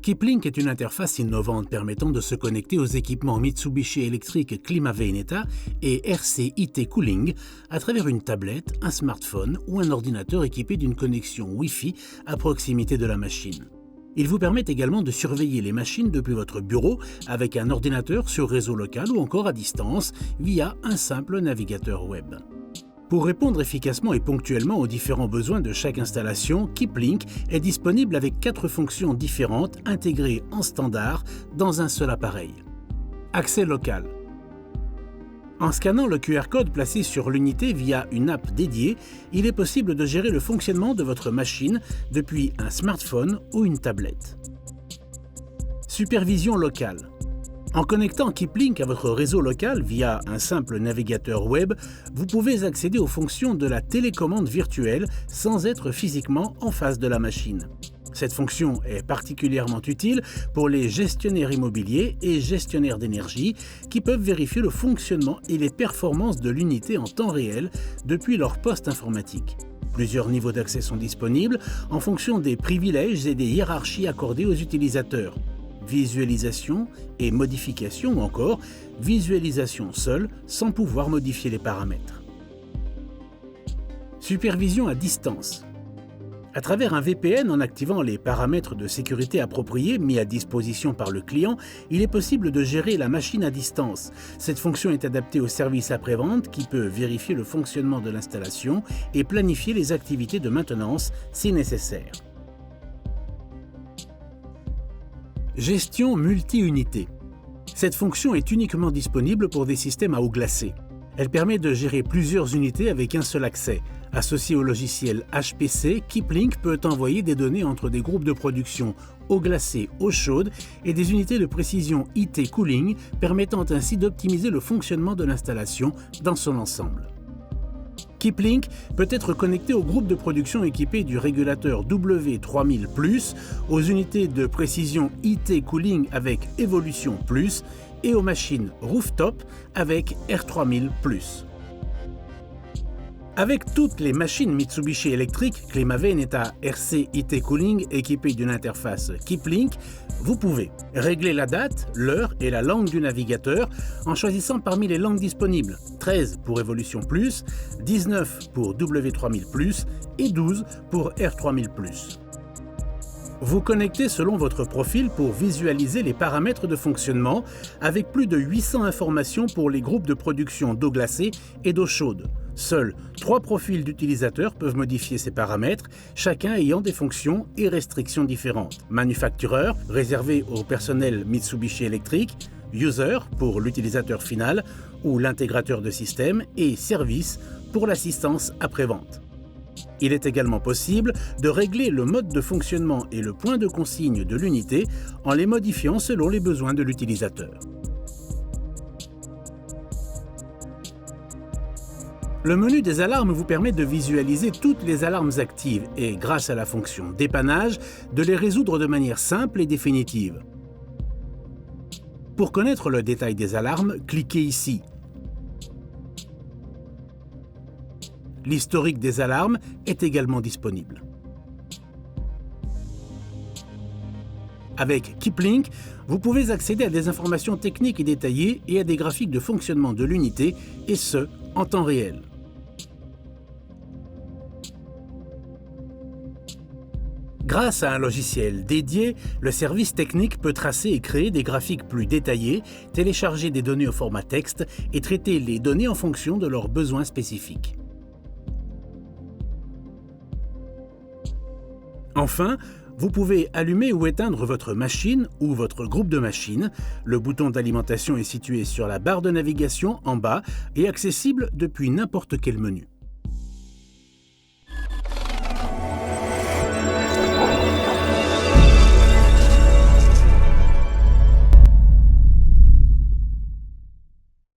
Keeplink est une interface innovante permettant de se connecter aux équipements Mitsubishi Electric Klima Veneta et RC IT Cooling à travers une tablette, un smartphone ou un ordinateur équipé d'une connexion Wi-Fi à proximité de la machine. Il vous permet également de surveiller les machines depuis votre bureau avec un ordinateur sur réseau local ou encore à distance via un simple navigateur web. Pour répondre efficacement et ponctuellement aux différents besoins de chaque installation, Keeplink est disponible avec 4 fonctions différentes intégrées en standard dans un seul appareil. Accès local. En scannant le QR code placé sur l'unité via une app dédiée, il est possible de gérer le fonctionnement de votre machine depuis un smartphone ou une tablette. Supervision locale. En connectant Keeplink à votre réseau local via un simple navigateur web, vous pouvez accéder aux fonctions de la télécommande virtuelle sans être physiquement en face de la machine. Cette fonction est particulièrement utile pour les gestionnaires immobiliers et gestionnaires d'énergie qui peuvent vérifier le fonctionnement et les performances de l'unité en temps réel depuis leur poste informatique. Plusieurs niveaux d'accès sont disponibles en fonction des privilèges et des hiérarchies accordées aux utilisateurs. Visualisation et modification ou encore visualisation seule sans pouvoir modifier les paramètres. Supervision à distance. À travers un VPN, en activant les paramètres de sécurité appropriés mis à disposition par le client, il est possible de gérer la machine à distance. Cette fonction est adaptée au service après-vente qui peut vérifier le fonctionnement de l'installation et planifier les activités de maintenance si nécessaire. Gestion multi-unité. Cette fonction est uniquement disponible pour des systèmes à eau glacée. Elle permet de gérer plusieurs unités avec un seul accès. Associé au logiciel HPC, Keeplink peut envoyer des données entre des groupes de production eau glacée, eau chaude et des unités de précision IT Cooling, permettant ainsi d'optimiser le fonctionnement de l'installation dans son ensemble. Keeplink peut être connecté au groupe de production équipé du régulateur W3000+, aux unités de précision IT Cooling avec Evolution Plus et aux machines Rooftop avec R3000+. Avec toutes les machines Mitsubishi Electric Klima Veneta RC IT Cooling équipées d'une interface Keeplink, vous pouvez régler la date, l'heure et la langue du navigateur en choisissant parmi les langues disponibles 13 pour Evolution Plus, 19 pour W3000+, et 12 pour R3000+. Vous connectez selon votre profil pour visualiser les paramètres de fonctionnement avec plus de 800 informations pour les groupes de production d'eau glacée et d'eau chaude. Seuls 3 profils d'utilisateurs peuvent modifier ces paramètres, chacun ayant des fonctions et restrictions différentes. Manufactureur, réservé au personnel Mitsubishi Electric, User pour l'utilisateur final ou l'intégrateur de système et Service pour l'assistance après-vente. Il est également possible de régler le mode de fonctionnement et le point de consigne de l'unité en les modifiant selon les besoins de l'utilisateur. Le menu des alarmes vous permet de visualiser toutes les alarmes actives et, grâce à la fonction dépannage, de les résoudre de manière simple et définitive. Pour connaître le détail des alarmes, cliquez ici. L'historique des alarmes est également disponible. Avec Keeplink, vous pouvez accéder à des informations techniques et détaillées et à des graphiques de fonctionnement de l'unité, et ce, en temps réel. Grâce à un logiciel dédié, le service technique peut tracer et créer des graphiques plus détaillés, télécharger des données au format texte et traiter les données en fonction de leurs besoins spécifiques. Enfin, vous pouvez allumer ou éteindre votre machine ou votre groupe de machines. Le bouton d'alimentation est situé sur la barre de navigation en bas et accessible depuis n'importe quel menu.